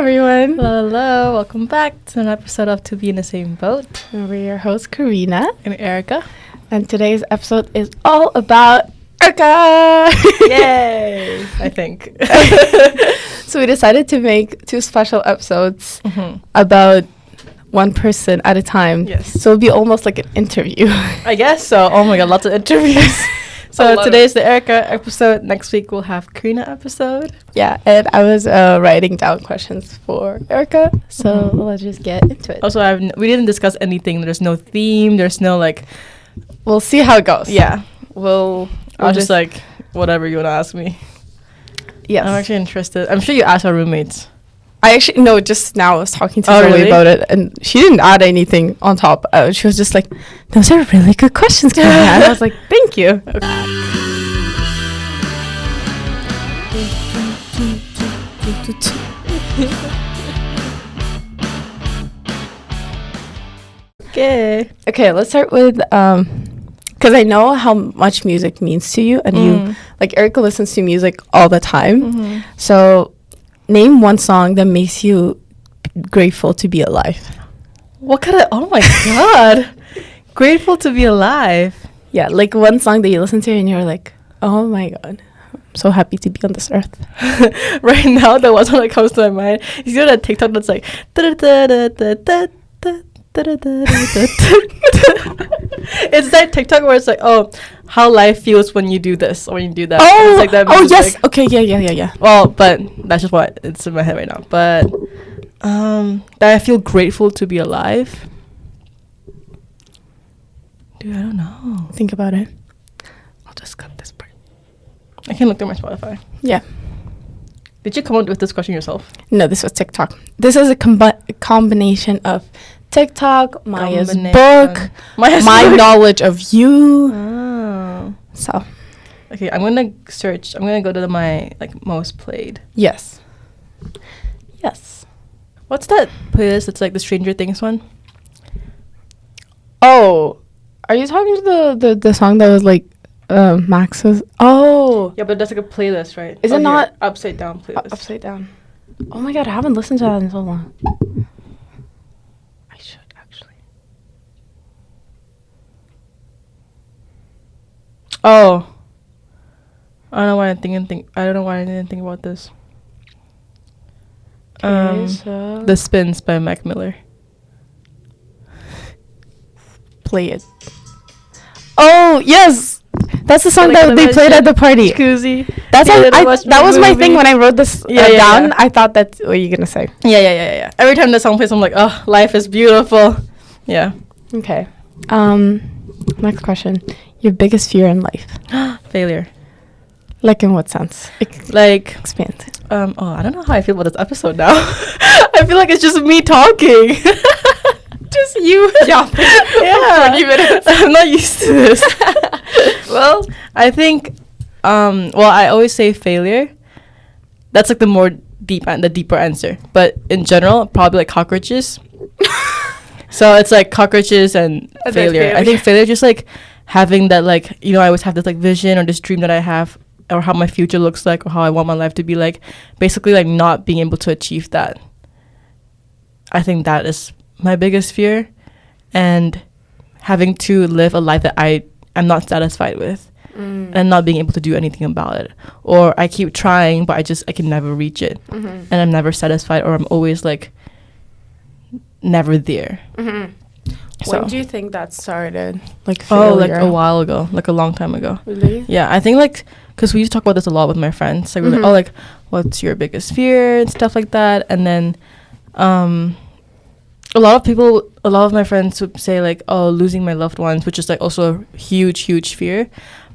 everyone. Hello, welcome back to an episode of To Be in the Same Boat. And we're your hosts, Karina and Erica. And today's episode is all about Erica. Yay! I think. So we decided to make 2 special episodes about one person at a time. Yes. So it'll be almost like an interview. I guess so. Oh my god, lots of interviews. So today's the Erica episode. Next week we'll have Karina episode. Yeah, and I was writing down questions for Erica. So let's just get into it. Also, we didn't discuss anything. There's no theme. There's no like. We'll see how it goes. Yeah. I'll just like whatever you want to ask me. Yes. I'm actually interested. I'm sure you asked our roommates. I actually, no, just now I was talking to Zoe really? about it, and she didn't add anything on top. She was just like, those are really good questions, Karina. And I was like, thank you. Okay, let's start with, because I know how much music means to you, and you, like, Erica listens to music all the time. So name one song that makes you grateful to be alive. What kind of, oh my god. Grateful to be alive. Yeah, like one song that you listen to and you're like, oh my god, I'm so happy to be on this earth. Right now, the one song that comes to my mind, you see that TikTok that's like, it's that TikTok where it's like, oh, how life feels when you do this or when you do that. Oh, it's like that oh music. yes. Okay, yeah. Well, but that's just what it's in my head right now. But that I feel grateful to be alive. Dude, I don't know. Think about it. I'll just cut this part. I can look through my Spotify. Yeah. Did you come up with this question yourself? No, this was TikTok. This is a combination of TikTok, Maya's book, my knowledge of you. Oh. So. Okay, I'm gonna search. I'm gonna go to my like most played. Yes. What's that playlist? It's like the Stranger Things one. Oh, are you talking to the song that was like Max's? Oh. Yeah, but that's like a playlist, right? Is it not upside down playlist? Upside down. Oh my god, I haven't listened to that in so long. I should actually. Oh. I don't know why I didn't think about this. So The Spins by Mac Miller. Play it. Oh yes, that's the song that they played at the party. Jacuzzi. That's that was my thing when I wrote this down. Yeah. I thought that's what you're gonna say. Yeah. Every time the song plays, I'm like, oh, life is beautiful. Yeah. Okay. Next question. Your biggest fear in life? Failure. Like in what sense? Like expand. Oh, I don't know how I feel about this episode now. I feel like it's just me talking. Just you yapping. Yeah. 20 minutes. I'm not used to this. Well, I think I always say failure. That's like the deeper answer. But in general, probably like cockroaches. So it's like cockroaches and failure. I think failure just like having that, like, you know, I always have this like vision or this dream that I have, or how my future looks like, or how I want my life to be like, basically like not being able to achieve that. I think that is my biggest fear, and having to live a life that I am not satisfied with, and not being able to do anything about it, or I keep trying but I can never reach it, and I'm never satisfied, or I'm always like never there. So. When do you think that started? Like failure? Oh, like a while ago, like a long time ago. Really? Yeah, I think like, because we used to talk about this a lot with my friends. Like, we're like, oh, like, what's your biggest fear and stuff like that. And then a lot of my friends would say like, oh, losing my loved ones, which is like also a huge fear.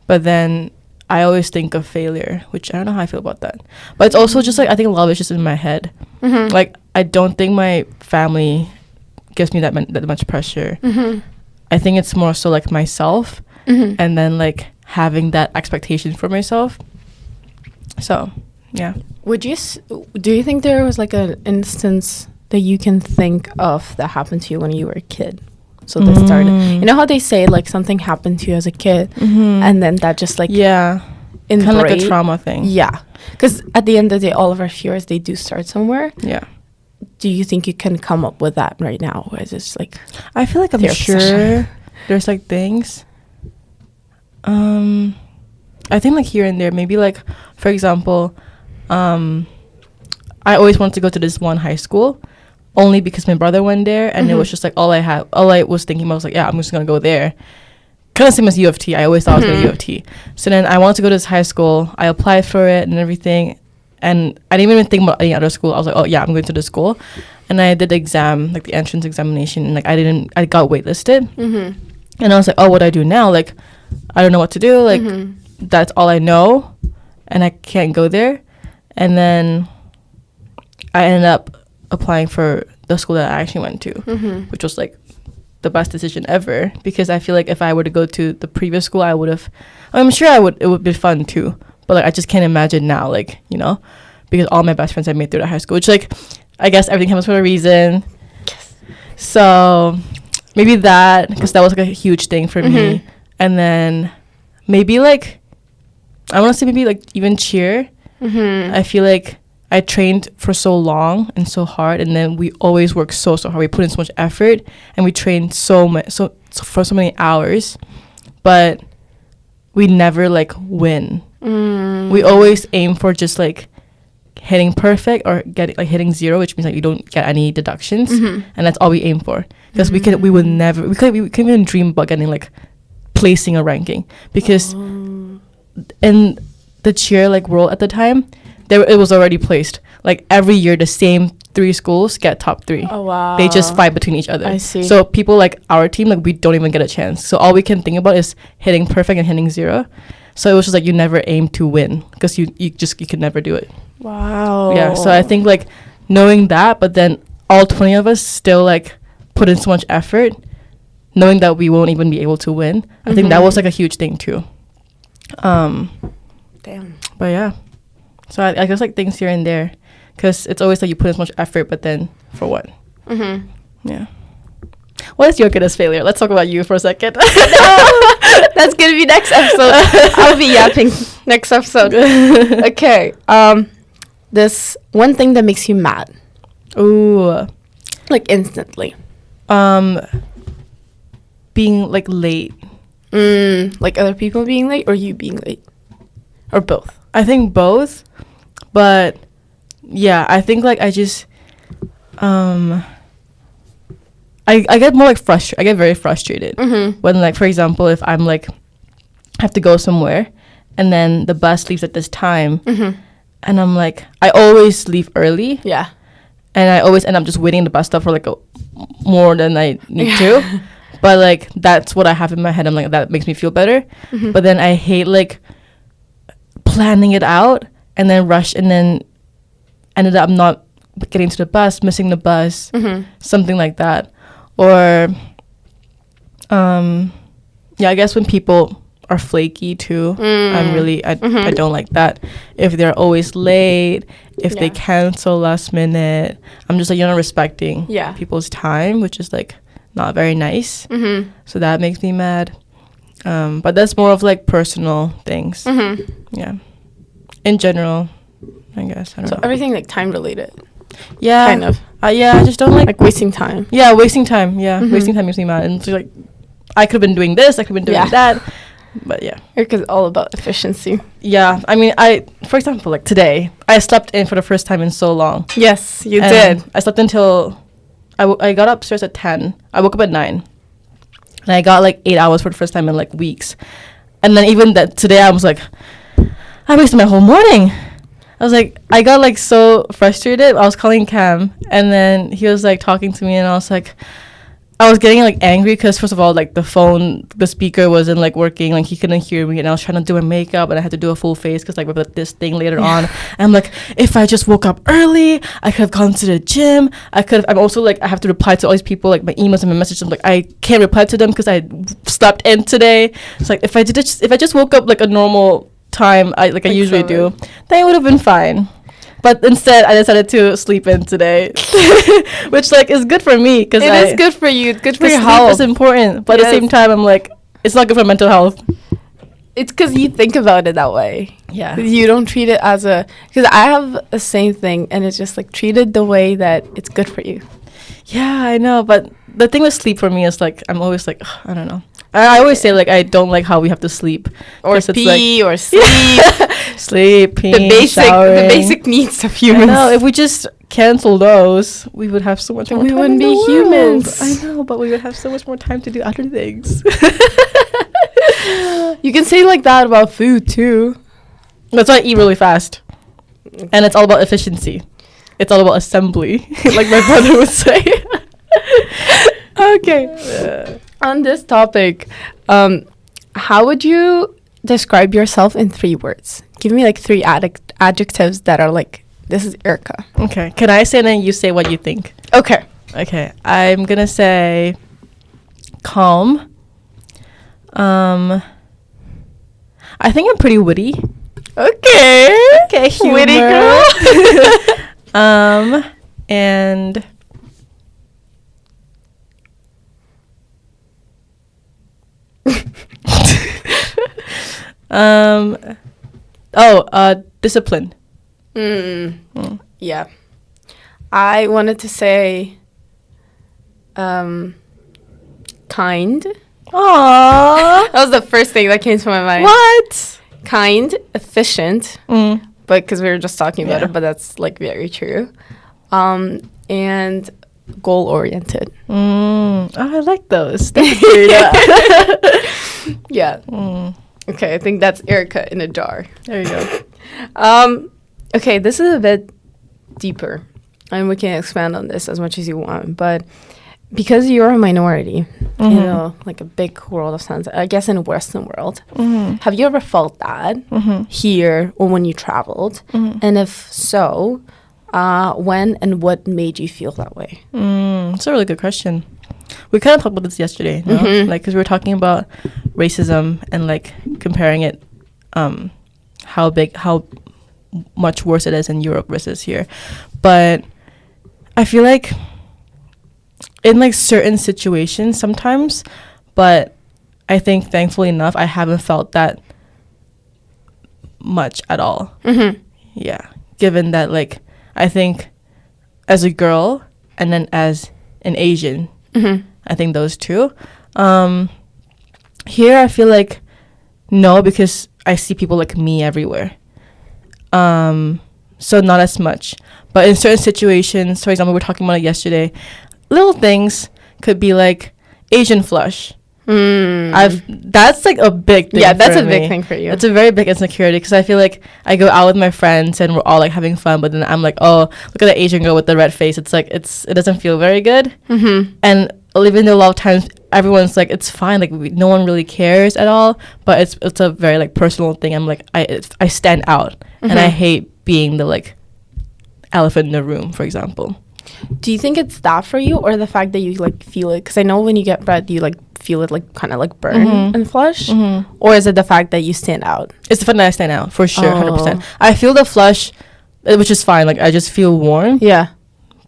But then I always think of failure, which I don't know how I feel about that. But it's also just like, I think a lot of it's just in my head. Like, I don't think my family gives me that much pressure. I think it's more so like myself, and then like having that expectation for myself. So yeah. Do you think there was like an instance that you can think of that happened to you when you were a kid? So this started, you know how they say like something happened to you as a kid, and then that just like kind of like a trauma thing. Yeah, because at the end of the day, all of our fears, they do start somewhere. Yeah. do you think you can come up with that right now? Or is it like I feel like I'm sure there's like things. I think like here and there, maybe like for example, I always wanted to go to this one high school only because my brother went there, and it was just like all I was thinking about was like, yeah, I'm just gonna go there. Kind of same as U of T. I always thought I was going to U of T. So then I wanted to go to this high school. I applied for it and everything, and I didn't even think about any other school. I was like, oh yeah, I'm going to this school. And I did the exam, like the entrance examination, and like I got waitlisted. And I was like, oh, what do I do now? Like, I don't know what to do. Like, that's all I know, and I can't go there. And then I ended up applying for the school that I actually went to, which was like the best decision ever, because I feel like if I were to go to the previous school, I would have, I'm sure it would be fun too, but like I just can't imagine now, like, you know, because all my best friends I made through the high school, which like I guess everything happens for a reason. Yes. So maybe that, because that was like a huge thing for me. And then maybe like I want to say maybe like even cheer. I feel like I trained for so long and so hard, and then we always work so hard. We put in so much effort, and we trained for so many hours, but we never like win. We always aim for just like hitting perfect or hitting 0, which means like you don't get any deductions, and that's all we aim for. Because we couldn't even dream about getting like placing a ranking, because in the cheer like world at the time, it was already placed. Like every year, the same 3 schools get top 3. Oh wow! They just fight between each other. I see. So people like our team, like we don't even get a chance. So all we can think about is hitting perfect and hitting 0. So it was just like you never aim to win, because you could never do it. Wow. Yeah. So I think like knowing that, but then all 20 of us still like put in so much effort, knowing that we won't even be able to win. I think that was like a huge thing too. Damn. But yeah. So I guess like things here and there, because it's always like you put in so much effort, but then for what? Yeah. What is your greatest failure? Let's talk about you for a second. No, that's gonna be next episode. I'll be yapping next episode. Okay. This one thing that makes you mad. Ooh. Like instantly. Being like late. Like other people being late or you being late, or both. I think both, but yeah, I think like I just I get more like frustrated. I get very frustrated when like, for example, if I'm like have to go somewhere and then the bus leaves at this time, and I'm like, I always leave early. Yeah. And I always end up just waiting in the bus stop for like more than I need to. But like that's what I have in my head. I'm like, that makes me feel better. But then I hate like planning it out and then rush and then ended up not getting to the bus, missing the bus, something like that. Or yeah, I guess when people are flaky too, I don't like that. If they're always late, if they cancel last minute, I'm just like, you're not respecting people's time, which is like not very nice. So that makes me mad. But that's more of like personal things. Yeah. In general, I guess. I don't know. Everything like time related. Yeah. Kind of. Yeah, I just don't like wasting time. Yeah, wasting time. Yeah, wasting time makes me mad. And it's like, I could have been doing this, I could have been doing that. But yeah. It's all about efficiency. Yeah. I mean, for example, like today, I slept in for the first time in so long. Yes, you did. I slept until, I got upstairs at 10. I woke up at 9. And I got like 8 hours for the first time in like weeks. And then even that today, I was like, I wasted my whole morning. I was like, I got like so frustrated. I was calling Cam, and then he was like talking to me, and I was like, I was getting like angry because first of all, like the speaker wasn't like working, like he couldn't hear me, and I was trying to do my makeup, and I had to do a full face because like we have this thing later on. And I'm like, if I just woke up early, I could have gone to the gym. I'm also like, I have to reply to all these people, like my emails and my messages. I'm like, I can't reply to them because I slept in today. It's like if I just woke up like a normal time, I usually do, then it would have been fine. But instead, I decided to sleep in today, which like is good for me because it is good for you. It's good for your health. It's important, but at the same time, I'm like, it's not good for mental health. it's because you think about it that way. Yeah. You don't treat it as a, because I have the same thing, and it's just like treat it the way that it's good for you. Yeah, I know, but the thing with sleep for me is like I'm always like, ugh, I don't know. I always say like I don't like how we have to sleep, Or pee, or sleep. sleep, pee, the showering. basic needs of humans. I know, if we just cancel those, we would have so much more time. We wouldn't be humans. I know, but we would have so much more time to do other things. You can say like that about food too. That's why I eat really fast, and it's all about efficiency. It's all about assembly, like my brother would say. Okay. On this topic, how would you describe yourself in 3 words? Give me like 3 adjectives that are like, this is Erica. Okay. Can I say and then you say what you think? Okay. Okay. I'm gonna say calm. I think I'm pretty witty. Okay. Okay, humor. Witty girl. And discipline. Yeah. I wanted to say kind. Aww. That was the first thing that came to my mind. What? Kind, efficient, but because we were just talking about it, but that's like very true. And goal oriented. Oh, I like those. Thank you. Yeah. Okay, I think that's Erica in a jar. There you go. Okay, this is a bit deeper, and we can expand on this as much as you want, but because you're a minority, you know, like a big world of sense, I guess in the Western world, have you ever felt that here or when you traveled? And if so, when and what made you feel that way? That's a really good question. We kind of talked about this yesterday, no? Like, because we were talking about racism and like comparing it, how much worse it is in Europe versus here. But I feel like in like certain situations sometimes, but I think thankfully enough, I haven't felt that much at all. Yeah. Given that like, I think as a girl and then as an Asian, I think those two. Here I feel like no, because I see people like me everywhere. So not as much. But in certain situations, for example, we were talking about it yesterday, little things could be like Asian flush. That's like a big thing. Yeah, that's for a me. big thing for you. It's a very big insecurity because I feel like I go out with my friends and we're all like having fun, but then I'm like, oh, look at the Asian girl with the red face. It's like it doesn't feel very good. And even though a lot of times everyone's like it's fine, like no one really cares at all, but it's a very like personal thing. I'm like I stand out, and I hate being the like elephant in the room, for example. Do you think it's that for you, or the fact that you like feel it? Because I know when you get red, you like feel it like kind of like burn and flush, or is it the fact that you stand out? It's the fact that I stand out for sure, 100%. I feel the flush, which is fine. Like I just feel warm. Yeah,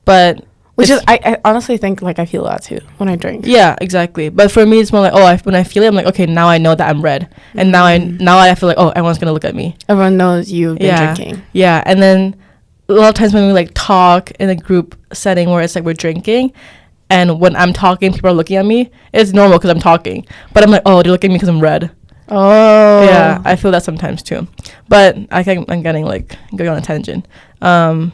but which is I honestly think like I feel that too when I drink. Yeah, exactly. But for me, it's more like when I feel it, I'm like, okay, now I know that I'm red, and now I feel like everyone's gonna look at me. Everyone knows you've been drinking. Yeah, and then a lot of times when we like talk in a group setting where it's like we're drinking, and when I'm talking, people are looking at me. It's normal because I'm talking, but I'm like, oh, they're looking at me because I'm red. Oh, yeah, I feel that sometimes too. But I'm getting like going on a tangent. But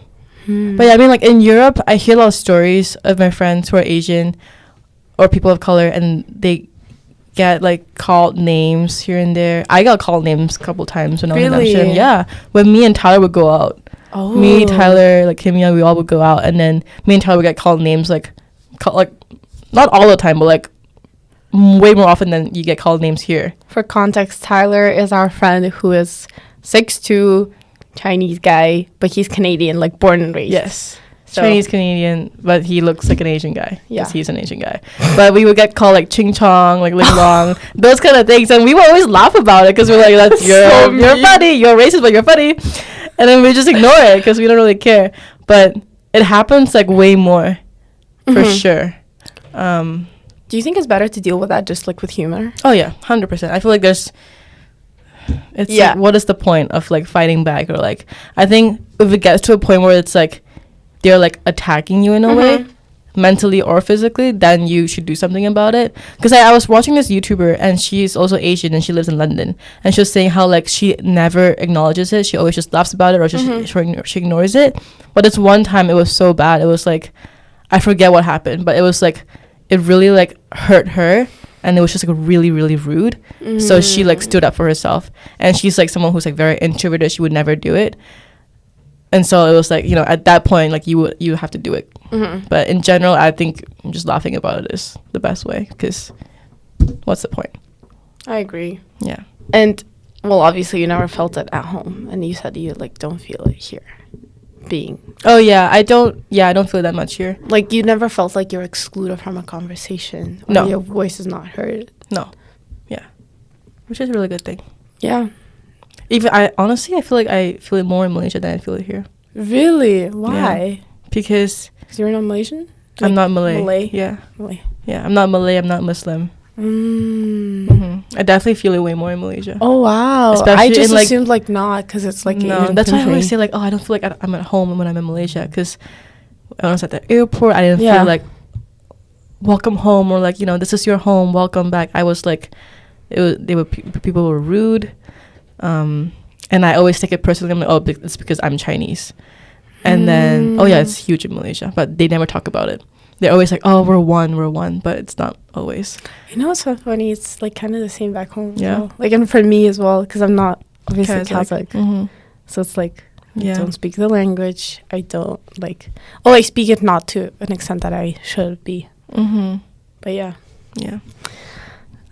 yeah, I mean, like in Europe, I hear a lot of stories of my friends who are Asian or people of color, and they get like called names here and there. I got called names a couple times when I was in Amsterdam. Yeah, when me and Tyler would go out. Oh. Me, Tyler, like Kim Young, we all would go out, and then me and Tyler would get called names like not all the time, but like way more often than you get called names here. For context, Tyler is our friend who is 6'2", Chinese guy, but he's Canadian, like born and raised. Yes. So Chinese Canadian, but he looks like an Asian guy. Yeah, he's an Asian guy. But we would get called like ching chong, like ling long, those kind of things, and we would always laugh about it because we're like, "That's you're funny, you're racist, but you're funny," and then we just ignore it because we don't really care. But it happens like way more, for sure. Do you think it's better to deal with that just like with humor? Oh yeah, 100%. I feel like there's it's like, what is the point of like fighting back? Or like, I think if it gets to a point where it's like they're like attacking you in a way, mentally or physically, then you should do something about it. Because I was watching this YouTuber, and she's also Asian, and she lives in London, and she was saying how like she never acknowledges it. She always just laughs about it, or just she ignores it. But this one time it was so bad. It was like, I forget what happened, but it was like, it really like hurt her, and it was just like really, really rude. So she like stood up for herself, and she's like someone who's like very introverted. She would never do it. And so it was like, you know, at that point, like you have to do it. But in general, I think just laughing about it is the best way, because what's the point? I agree. Yeah. And well, obviously you never felt it at home, and you said you like don't feel it here being. Oh yeah, I don't feel that much here. Like you never felt like you're excluded from a conversation, or no, your voice is not heard. No. Yeah. Which is a really good thing. Yeah. Even I feel like I feel it more in Malaysia than I feel it here. Really? Why? Yeah. Because you're not Malaysian? Like I'm not Malay. Malay. Yeah. Malay. Yeah, I'm not Malay. I'm not Muslim. I definitely feel it way more in Malaysia. Oh wow! Especially I just in, like, assumed like not, because it's like no. That's why I always say like, oh, I don't feel like I'm at home when I'm in Malaysia, because when I was at the airport, I didn't feel like welcome home, or like, you know, this is your home, welcome back. I was like, people were rude, and I always take it personally. I'm like, oh, it's because I'm Chinese, and then it's huge in Malaysia, but they never talk about it. They're always like, oh, we're one, but it's not always. You know what's so funny? It's like kind of the same back home. Yeah. Well. Like, and for me as well, because I'm not obviously Kazakh. So it's like, I don't speak the language. I don't like, I speak it not to an extent that I should be. But yeah. Yeah.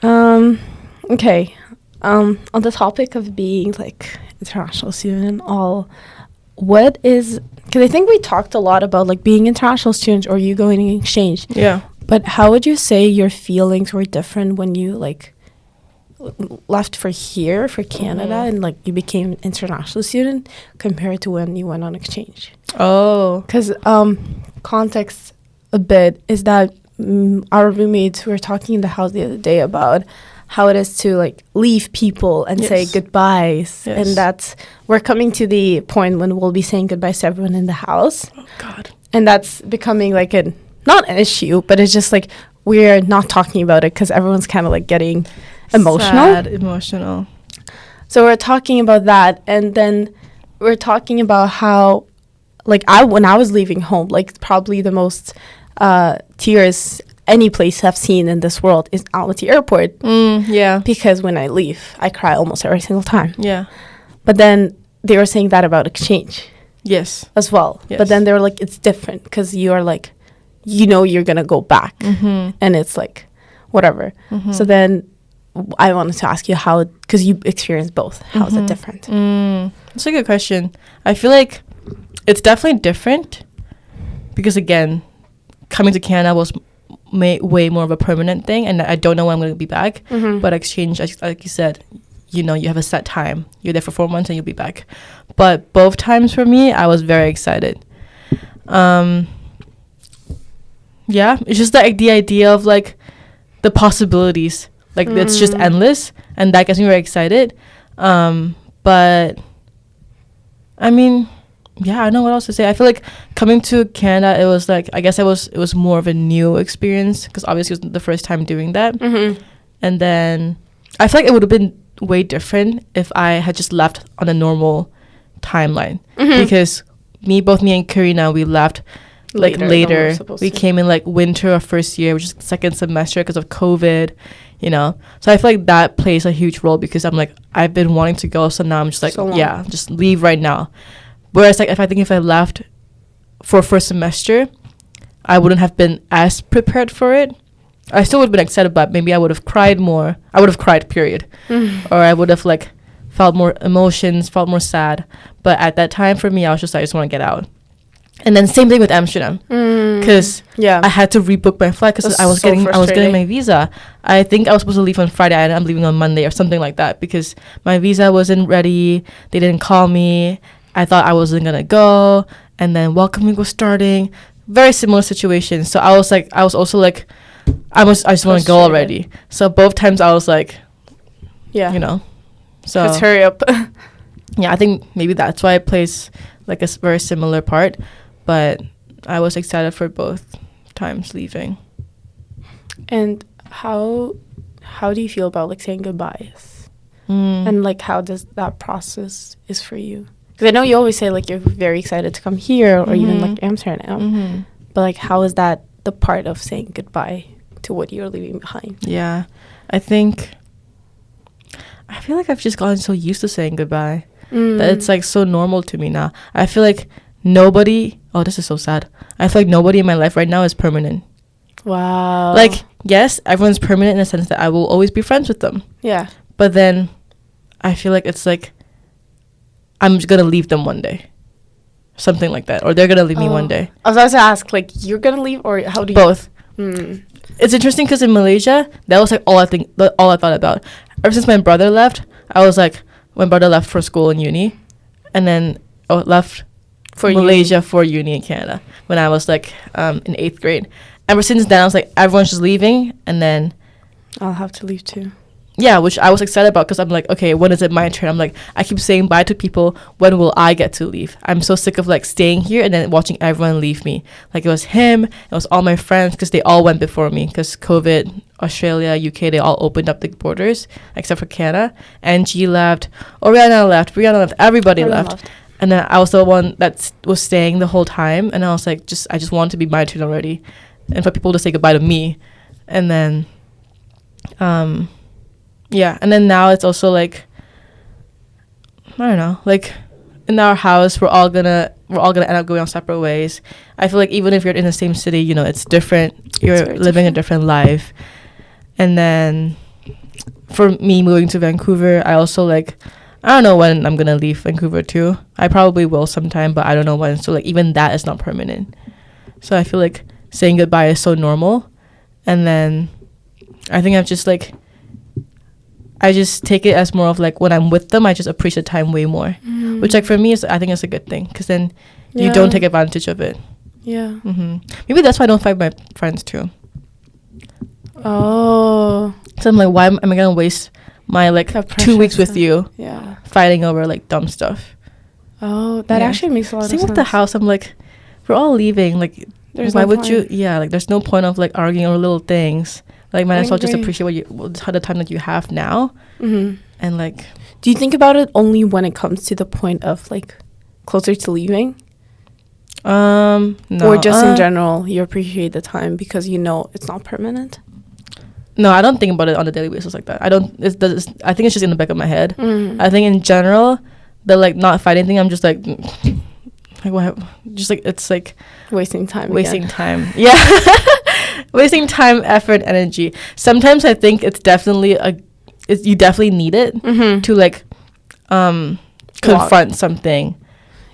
Okay. On the topic of being like international student and all, what is, because I think we talked a lot about like being international student or you going in exchange. Yeah. But how would you say your feelings were different when you like left for Canada and like you became an international student compared to when you went on exchange? Oh. Because context a bit is that our roommates were talking in the house the other day about how it is to like leave people and say goodbyes. And that's, we're coming to the point when we'll be saying goodbyes to everyone in the house. Oh God. And that's becoming like not an issue, but it's just like we're not talking about it because everyone's kind of like getting emotional. So we're talking about that, and then we're talking about how like when I was leaving home, like probably the most tears any place I've seen in this world is out at the airport. Because when I leave, I cry almost every single time. Yeah. But then they were saying that about exchange. Yes. As well. Yes. But then they were like, it's different because you are like, you know, you're going to go back. And it's like, whatever. So then I wanted to ask you how, because you experienced both. How is it different? That's a good question. I feel like it's definitely different because, again, coming to Canada was way more of a permanent thing, and I don't know when I'm going to be back. But exchange, like you said, you know, you have a set time. You're there for 4 months and you'll be back. But both times for me, I was very excited. Yeah, it's just like the idea of like the possibilities, like it's just endless, and that gets me very excited. But I mean, yeah, I don't know what else to say. I feel like coming to Canada, it was like, I guess it was more of a new experience because obviously it was the first time doing that. And then I feel like it would have been way different if I had just left on a normal timeline, because both me and Karina, we left like later. We came in like winter of first year, which is second semester because of COVID, you know. So I feel like that plays a huge role because I'm like, I've been wanting to go, so now I'm just like, just leave right now. Whereas like if I left for first semester, I wouldn't have been as prepared for it. I still would have been excited, but maybe I would have cried more. I would have cried, period. Or I would have like felt more emotions, felt more sad. But at that time for me, I was just like, I just want to get out. And then same thing with Amsterdam, because I had to rebook my flight because I was getting my visa. I think I was supposed to leave on Friday and I'm leaving on Monday or something like that because my visa wasn't ready. They didn't call me. I thought I wasn't gonna go, and then welcoming was starting. Very similar situation. So I was also like, I just want to go already. So both times I was like, you know, So let's hurry up. yeah, I think maybe that's why it plays like a very similar part. But I was excited for both times leaving. And how do you feel about like saying goodbyes? And like how does that process is for you? Because I know you always say like you're very excited to come here or even like Amsterdam. But like how is that the part of saying goodbye to what you're leaving behind? Yeah, I feel like I've just gotten so used to saying goodbye that it's like so normal to me now. I feel like nobody, oh, this is so sad. I feel like nobody in my life right now is permanent. Wow. Like, yes, everyone's permanent in the sense that I will always be friends with them. Yeah. But then I feel like it's like I'm just going to leave them one day. Something like that. Or they're going to leave me one day. I was about to ask, like, you're going to leave or how do you? Both. It's interesting because in Malaysia, that was like all I thought about. Ever since my brother left, I was like, my brother left for school in uni. And then left for Malaysia for uni in Canada when I was like in 8th grade. Ever since then, I was like, everyone's just leaving, and then I'll have to leave too. Yeah, which I was excited about because I'm like, okay, when is it my turn? I'm like, I keep saying bye to people. When will I get to leave? I'm so sick of like staying here and then watching everyone leave me. Like it was him, it was all my friends because they all went before me because COVID, Australia, UK, they all opened up the borders except for Canada. Angie left, Brianna left, everybody left. And then I was the one that was staying the whole time, and I was like, I just want to be my turn already, and for people to say goodbye to me, and then, yeah, and then now it's also like, I don't know, like in our house we're all gonna end up going our separate ways. I feel like even if you're in the same city, you know, it's different. You're living a different life, and then for me moving to Vancouver, I also like. I don't know when I'm going to leave Vancouver too. I probably will sometime, but I don't know when. So, like, even that is not permanent. So, I feel like saying goodbye is so normal. And then I think I just take it as more of, like, when I'm with them, I just appreciate time way more. Which, like, for me, I think it's a good thing. Because then you don't take advantage of it. Yeah. Maybe that's why I don't fight my friends too. Oh. So, I'm like, why am I going to waste my like 2 weeks with you fighting over like dumb stuff? That actually makes a lot of sense. Same with the house. I'm like, we're all leaving, like why would you like there's no point of like arguing over little things. Like might as well just appreciate the time that you have now. And like, do you think about it only when it comes to the point of like closer to leaving? No, or just in general you appreciate the time because you know it's not permanent? No, I don't think about it on a daily basis like that. I think it's just in the back of my head. I think in general, the like not fighting thing, I'm just like what? Just like it's like wasting time. Yeah, wasting time, effort, energy. Sometimes I think it's definitely you definitely need it to like confront something.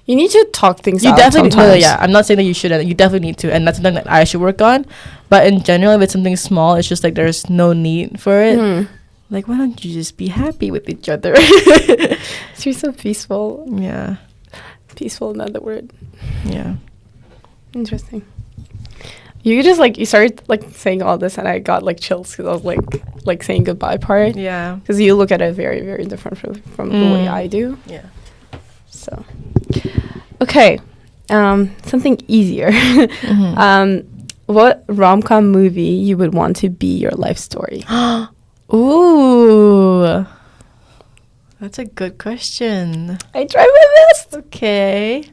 You need to talk things out. You definitely sometimes. Yeah, I'm not saying that you shouldn't. You definitely need to, and that's something that I should work on. But in general, if it's something small, it's just like there's no need for it. Like, why don't you just be happy with each other? You're so peaceful. Yeah, peaceful, another word. Yeah, interesting. You just like you started like saying all this, and I got like chills because I was like saying goodbye part. Yeah, because you look at it very very different from the way I do. Yeah. So, okay, something easier. What rom-com movie you would want to be your life story? Ooh, that's a good question. I tried my best. Okay,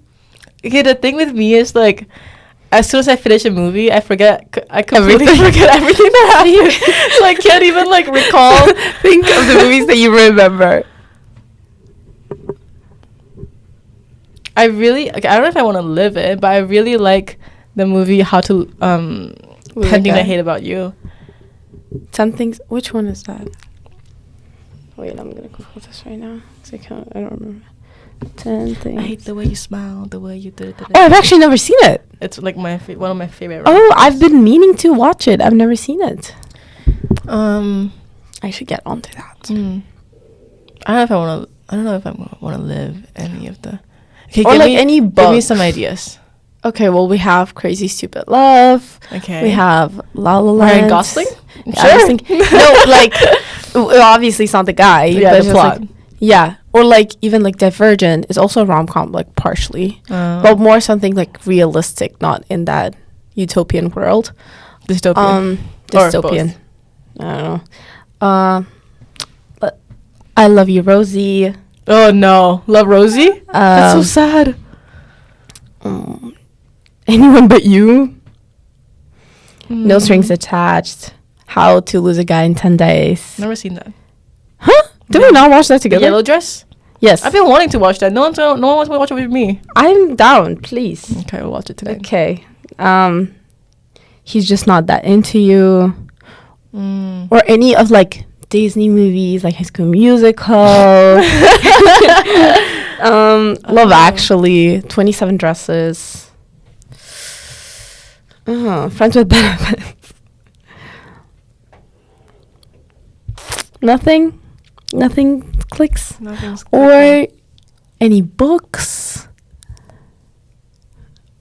the thing with me is like, as soon as I finish a movie, I completely forget everything that happened. So I can't even like recall. Think of the movies that you remember. I really, I don't know if I want to live it, but I really like the movie How to Pending I Hate About You. Which one is that? Wait, I'm gonna Google this right now. I don't remember. 10 things. I hate the way you smile, the way you did it. Oh, I've actually never seen it. It's like one of my favorite. Oh, I've been meaning to watch it. I've never seen it. I should get onto that. I don't know if I want to live any of the. Okay, or like any book. Give me some ideas. Okay, well, we have Crazy Stupid Love. Okay. We have La La Land. Ryan Gosling? Yeah, sure. No, like, obviously it's not the guy. Yeah, but the plot. Like, Yeah, or like even like Divergent is also a rom-com, like partially, but more something like realistic, not in that utopian world. Dystopian. Dystopian. I don't know. But I Love You, Rosie. Oh no, Love Rosie. That's so sad. Anyone But You. No Strings Attached. How to Lose a Guy in 10 Days. Never seen that. Huh? Did we not watch that together? Yellow Dress. Yes. I've been wanting to watch that. No one wants to watch it with me. I'm down, please. Okay, we'll watch it today. Okay. He's Just Not That Into You. Or any of like Disney movies, like High School Musical. Love Actually. 27 Dresses. Friends with Benefits. Nothing clicks. Nothing's Or any books.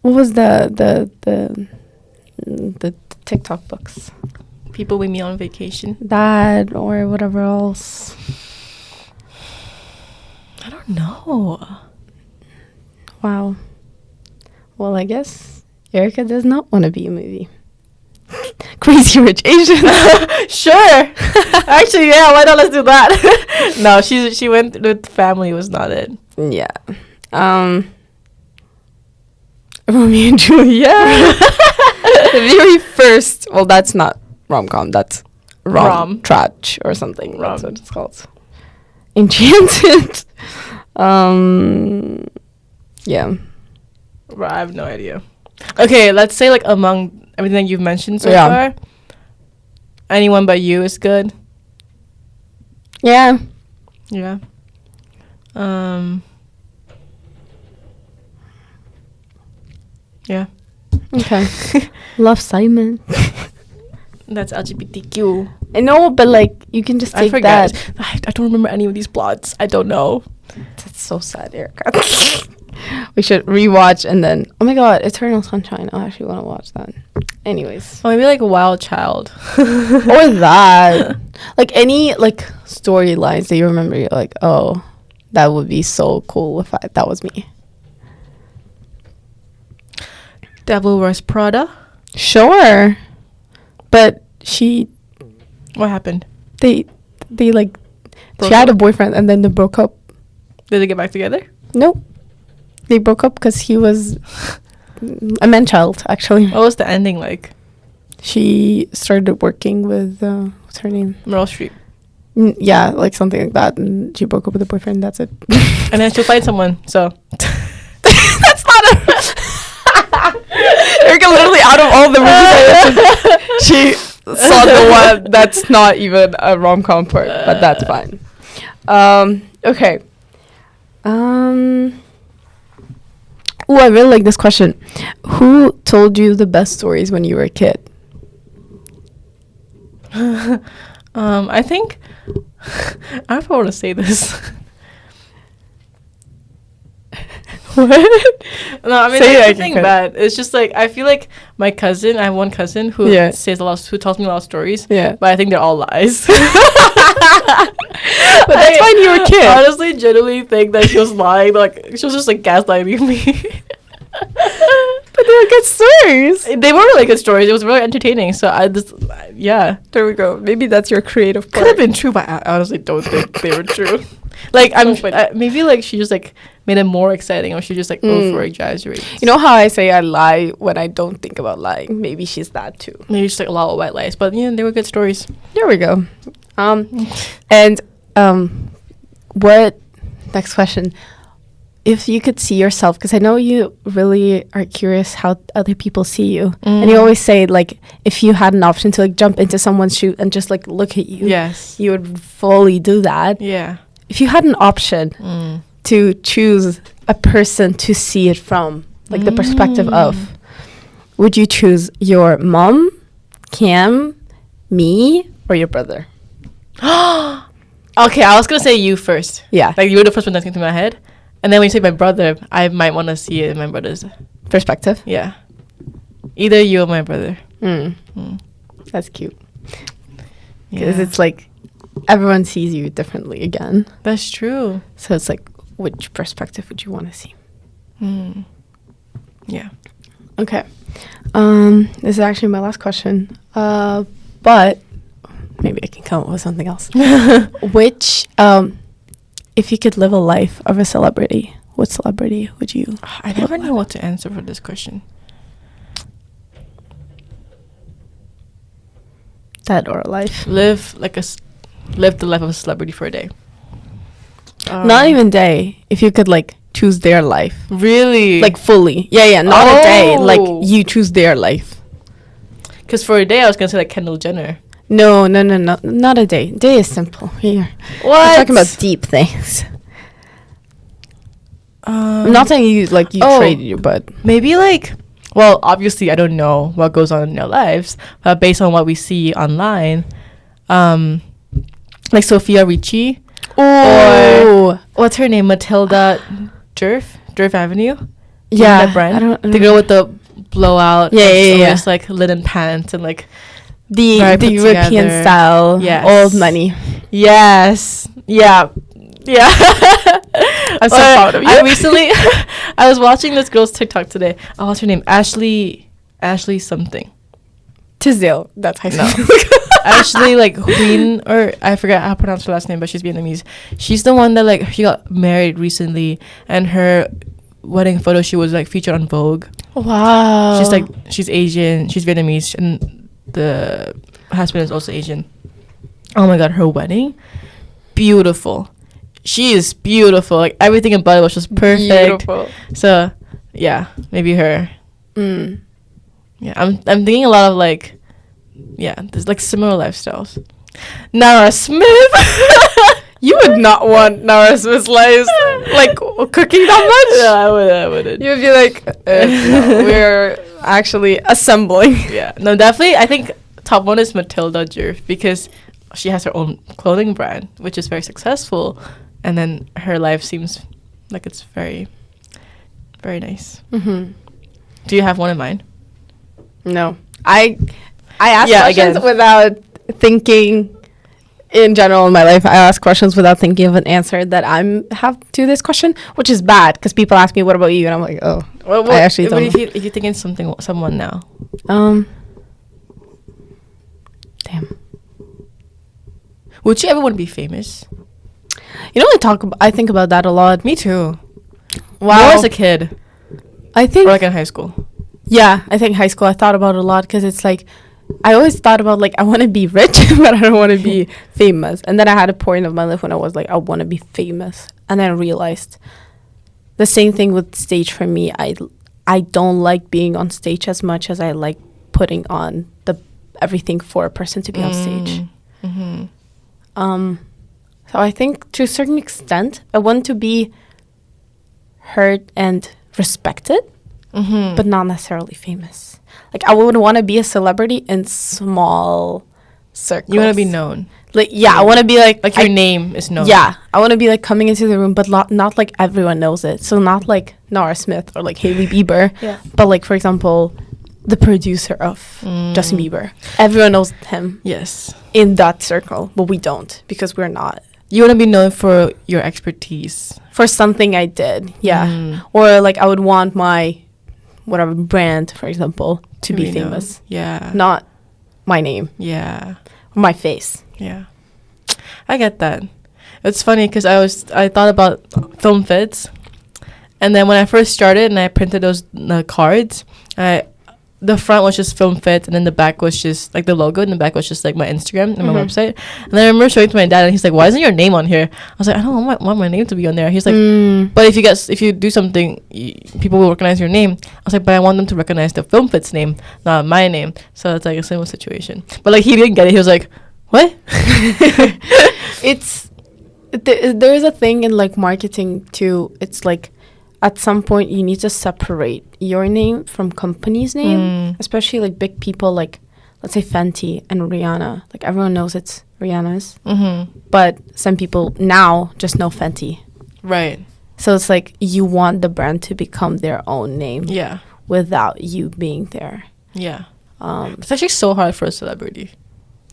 What was the TikTok books? People with Me on Vacation. That or whatever else. I don't know. Wow. Well, I guess Erica does not want to be a movie. Crazy Rich Asians. Sure. Actually, yeah. Why not? Let's do that. No, she went with family. Was not it. Yeah. Romeo and Juliet. The very first. Well, that's not rom-com. That's rom trach or something. That's what it's called. Enchanted. Yeah. Right, I have no idea. Okay, let's say like among everything you've mentioned so far, Anyone But You is good. Yeah. Yeah. Yeah. Okay. Love, Simon. That's LGBTQ. I know, but like you can just take that. I don't remember any of these plots. I don't know. That's so sad, Erica. We should rewatch and then. Oh my God, Eternal Sunshine. I actually want to watch that. Anyways. Oh, maybe like Wild Child. Or that. Like any like storylines that you remember. You're like, oh, that would be so cool if that was me. Devil Wears Prada. Sure, but What happened? They like Broke she had up? a boyfriend and then they broke up. Did they get back together? Nope, they broke up because he was a man child. Actually, What was the ending like? she started working with what's her name? Meryl Streep. Yeah, like something like that, and she broke up with the boyfriend. That's it. And then she'll find someone. So That's not a. Erica literally out of all the movies she saw the one that's not even a rom-com part, but that's fine. Okay. Oh, I really like this question. Who told you the best stories when you were a kid? I think I don't know if I want to say this. What? No, I mean, Say it's it, nothing okay. bad. It's just like I feel like my cousin. I have one cousin who Yeah. who tells me a lot of stories. Yeah. But I think they're all lies. But that's fine, you were a kid. I honestly, genuinely think that she was lying. Like she was just like gaslighting me. But they were good stories. They were really good stories. It was really entertaining. So I just, yeah. There we go. Maybe that's your creative Could part. have been true, but I honestly don't think they were true. Like I'm maybe like she just like made it more exciting, or she just like over exaggerates. You know how I say I lie when I don't think about lying? Maybe she's that too. Maybe just like a lot of white lies, but yeah, they were good stories. There we go. And what next question? If you could see yourself, because I know you really are curious how other people see you, and you always say like if you had an option to like jump into someone's shoe and just like look at you, Yes. you would fully do that. Yeah. If you had an option to choose a person to see it from, like the perspective of, would you choose your mom, Cam, me, or your brother? Okay, I was gonna say you first. Yeah. Like you were the first one that came to my head, and then when you say my brother, I might want to see it in my brother's. Perspective. Yeah. Either you or my brother. That's cute. Yeah. Because it's like everyone sees you differently again. That's true. So it's like, which perspective would you want to see? Yeah. Okay. This is actually my last question. But maybe I can come up with something else. Which, if you could live a life of a celebrity, what celebrity would you? I never know what to answer for this question. Dead or alive? Live the life of a celebrity for a day. Not even day. If you could like choose their life, Really? like fully. Yeah, not a day. Like you choose their life. Because for a day, I was gonna say like Kendall Jenner. No, not a day. Day is simple. Here, What? I'm talking about deep things. I'm not saying you trade you, but maybe like, well, obviously I don't know what goes on in their lives, but based on what we see online, like Sophia Ricci, or what's her name, Matilda Durf Avenue. Yeah, that brand. I don't the girl with the blowout. Yeah. Just like linen pants and like the European together style, old money. Yes. Yeah. I'm so proud of you. I recently, I was watching this girl's TikTok today. Oh, what's her name? Ashley something. Tisdale. That's high school. Ashley like Queen, or I forget how to pronounce her last name, but she's Vietnamese. She's the one that like she got married recently, and her wedding photo shoot was like featured on Vogue. Wow. She's Asian, she's Vietnamese, and the husband is also Asian. Oh my god, her wedding, beautiful. She is beautiful. Like everything about it was just perfect. Beautiful. So yeah, maybe her. Yeah, I'm thinking a lot of like, yeah, there's like similar lifestyles. Nara Smith. You would not want Nara Smith's life, like cooking that much. No, I wouldn't. You would be like, no, we're actually assembling. Yeah, no, definitely. I think top one is Matilda Durf because she has her own clothing brand, which is very successful, and then her life seems like it's very, very nice. Do you have one in mind? No, I ask questions without thinking. In general, in my life, I ask questions without thinking of an answer that have to this question, which is bad because people ask me, "What about you?" and I'm like, "Oh, I actually don't." But if you think it's someone now, damn. Would you ever want to be famous? You know, I think about that a lot. Me too. Wow. More as a kid. I think. Or like in high school. Yeah, I think high school. I thought about it a lot because it's like, I always thought about like I want to be rich, but I don't want to be famous. And then I had a point of my life when I was like, I want to be famous, and then I realized the same thing with stage for me. I don't like being on stage as much as I like putting on everything for a person to be on stage. So I think to a certain extent, I want to be heard and respected, but not necessarily famous. Like I would want to be a celebrity in small circles. You want to be known. Like I want to be like your name is known. Yeah, I want to be like coming into the room, but not like everyone knows it. So not like Nara Smith or like Hailey Bieber, but like for example, the producer of Justin Bieber. Everyone knows him. Yes. In that circle, but we don't because we're not. You want to be known for your expertise. For something I did, yeah. Or like I would want my whatever brand, for example, to be famous. Known. Yeah. Not my name. Yeah. Or my face. Yeah. I get that. It's funny because I thought about film fits, and then when I first started and I printed those cards, the front was just film fits, and then the back was just like the logo, and the back was just like my Instagram and my website. And then I remember showing it to my dad, and he's like, "Why isn't your name on here?" I was like, "I don't want my name to be on there." He's like, "But if you do something, people will recognize your name." I was like, "But I want them to recognize the film fits name, not my name." So it's like a similar situation. But like he didn't get it. He was like, "What?" There is a thing in like marketing too. It's like, at some point you need to separate your name from company's name, especially like big people like, let's say Fenty and Rihanna. Like everyone knows it's Rihanna's, but some people now just know Fenty. Right. So it's like you want the brand to become their own name. Yeah. Without you being there. Yeah. It's actually so hard for a celebrity.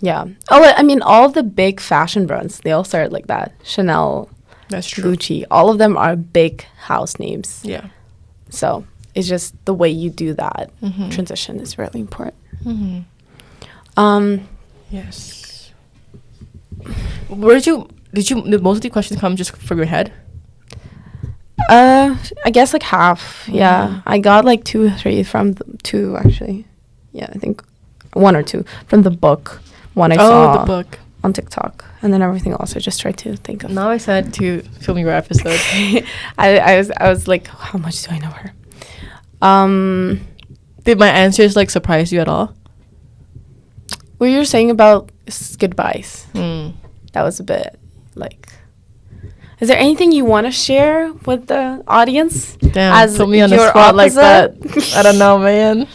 Yeah. Oh, I mean, all of the big fashion brands, they all started like that. Chanel, That's true. Gucci, all of them are big house names. Yeah. So it's just the way you do that Mm-hmm. transition is really important. Mm-hmm. Yes. Did most of the questions come just from your head? I guess like half. Yeah. Mhm. I got like 2 or 3 from two actually. Yeah, I think 1 or 2 from the book. One I saw the book. on TikTok, and then everything else I just tried to think of. Now I said to film your episode. I was like, how much do I know her? Did my answers like surprise you at all? What you were saying about goodbyes, Mm. that was a bit like. Is there anything you want to share with the audience? Damn, As put me on the your spot like that. opposite? I don't know, man.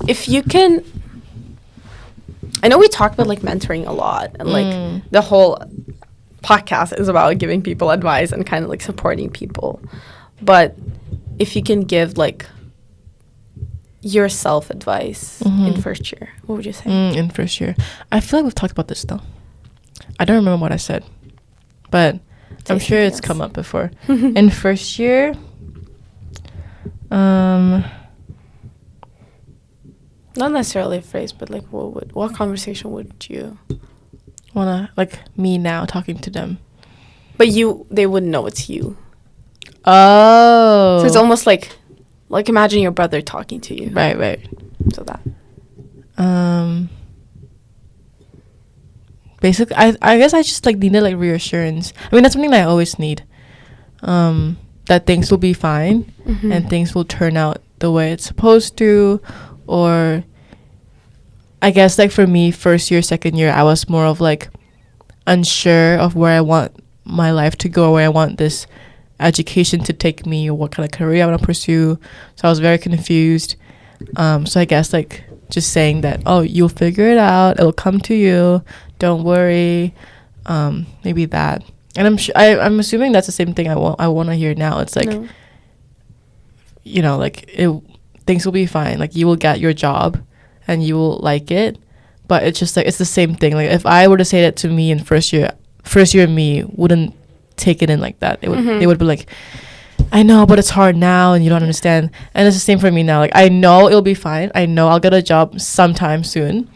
If you can, I know we talk about like mentoring a lot, and like the whole podcast is about giving people advice and kind of like supporting people. But if you can give like yourself advice in first year, what would you say? In first year, I feel like we've talked about this though. I don't remember what I said, but I'm sure it's come up before. In first year, Not necessarily a phrase, but like what conversation would you? wanna like me now talking to them. But they wouldn't know it's you. Oh, So it's almost like imagine your brother talking to you. right. So that. Basically, I guess I just like needed like reassurance. I mean, that's something that I always need. That things will be fine and things will turn out the way it's supposed to, or I guess like for me, first year, second year, I was more of like unsure of where I want my life to go, where I want this education to take me, or what kind of career I want to pursue. So I was very confused. So I guess like just saying that, oh, you'll figure it out, it'll come to you, don't worry, maybe that. And I'm assuming that's the same thing I want to hear now. It's like, No. you know, like things will be fine. Like you will get your job, and you will like it. But it's just like it's the same thing. Like if I were to say that to me in first year me wouldn't take it in like that. It would they would be like, I know, but it's hard now, and you don't understand. And it's the same for me now. Like I know it'll be fine. I know I'll get a job sometime soon.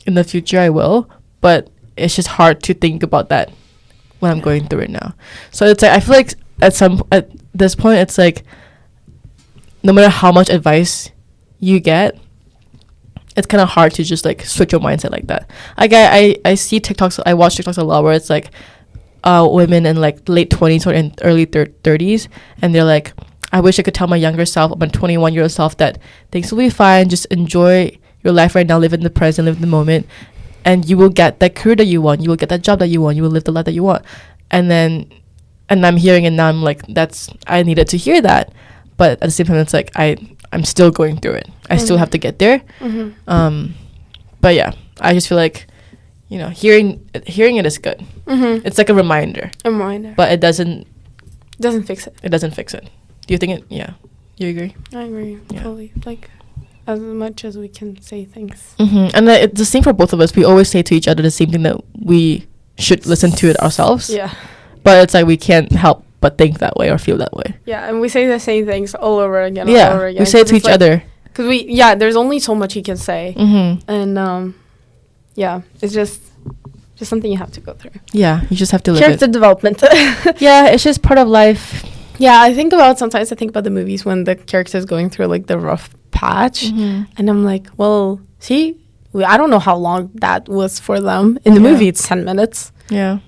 In the future, I will. But it's just hard to think about that when I'm going through it now. So it's like I feel like at this point, it's like no matter how much advice you get, it's kind of hard to just like switch your mindset like that. Like I see TikToks, I watch TikToks a lot where it's like women in like late 20s or in early 30s, and they're like, I wish I could tell my younger self, my 21-year-old self, that things will be fine, just enjoy your life right now, live in the present, live in the moment, and you will get that career that you want, you will get that job that you want, you will live the life that you want. And I'm hearing it now, I'm like, I needed to hear that. But at the same time, it's like I'm still going through it. I still have to get there. But yeah, I just feel like, you know, hearing it is good. It's like a reminder. But it doesn't fix it. It doesn't fix it. Do you think it? Yeah. You agree? I agree. Yeah. Fully. Like, as much as we can say things. And it's the same for both of us. We always say to each other the same thing, that we should listen to it ourselves. Yeah. But it's like we can't help but think that way or feel that way. Yeah, and we say the same things all over again. Yeah, all over again, we say it to each other. Because there's only so much you can say. And, yeah, it's just something you have to go through. Yeah, you just have to live Character it. development. Yeah, it's just part of life. Yeah, sometimes I think about the movies when the character's going through like the rough patch, and I'm like, well, see, I don't know how long that was for them. In the movie, it's 10 minutes. Yeah.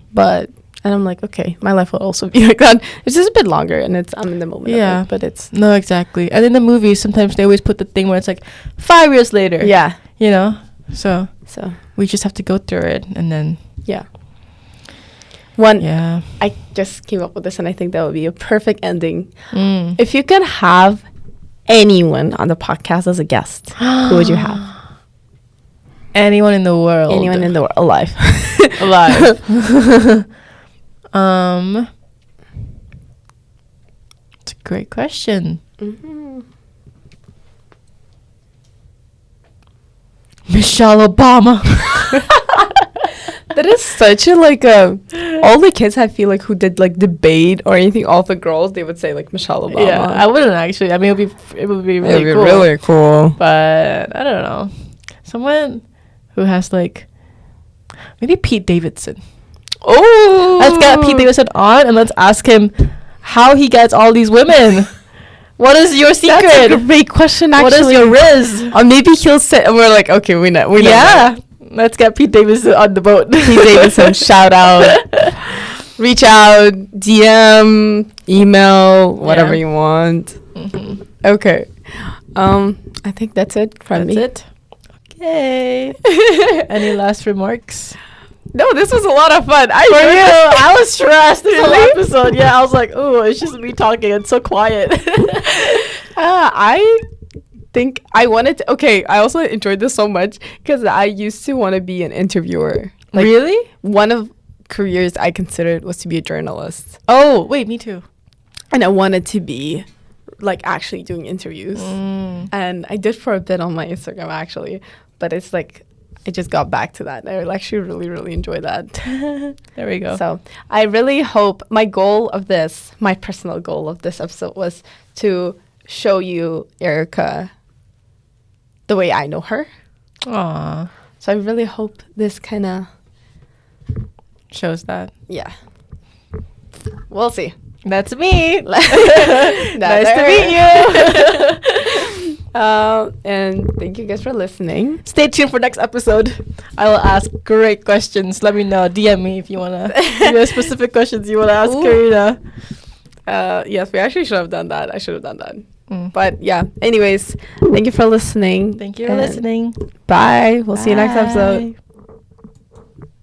And I'm like, okay, my life will also be like that. It's just a bit longer, and I'm in the moment. Yeah. Of it, but it's No, exactly. And in the movies, sometimes they always put the thing where it's like 5 years later. Yeah. You know? So So we just have to go through it, and then yeah. Yeah. I just came up with this, and I think that would be a perfect ending. Mm. If you could have anyone on the podcast as a guest, who would you have? Anyone in the world. Anyone in the world alive. Alive. It's a great question. Michelle Obama. That is such a like all the kids I feel like who did like debate or anything, all the girls they would say like Michelle Obama. Yeah, I wouldn't actually. I mean, it would be really It'd be cool. really cool. But I don't know. Someone who has like maybe Pete Davidson. Oh, Let's get Pete Davidson on and let's ask him how he gets all these women. What is your secret? That's a great question. Actually, What is your riz? Maybe he'll say, and we're like, okay, we know. Yeah, let's get Pete Davidson on the boat. Pete Davidson, shout out, reach out, DM, email, whatever you want. Mm-hmm. Okay, I think that's it from me. That's it. Okay. Any last remarks? No, this was a lot of fun. I was stressed this whole Really? episode. Yeah, I was like, oh, it's just me talking. It's so quiet. I think I wanted to. Okay, I also enjoyed this so much because I used to want to be an interviewer. Like, really? one of careers I considered was to be a journalist, Oh, wait, me too. and I wanted to be like actually doing interviews. Mm. And I did for a bit on my Instagram actually, but it's like I just got back to that. I actually really enjoy that. There we go. So I really hope my personal goal of this episode was to show you Erica the way I know her. Aww. So I really hope this kind of, Shows that. yeah. We'll see. That's me. Nice to meet you. And thank you guys for listening. Stay tuned for next episode. I will ask great questions. Let me know. DM me if you want to. If you have specific questions you want to ask Ooh. Karina. Yes, we actually should have done that. I should have done that. Mm. But yeah, anyways, thank you for listening. Thank you for and listening. Bye. We'll see you next Bye. episode.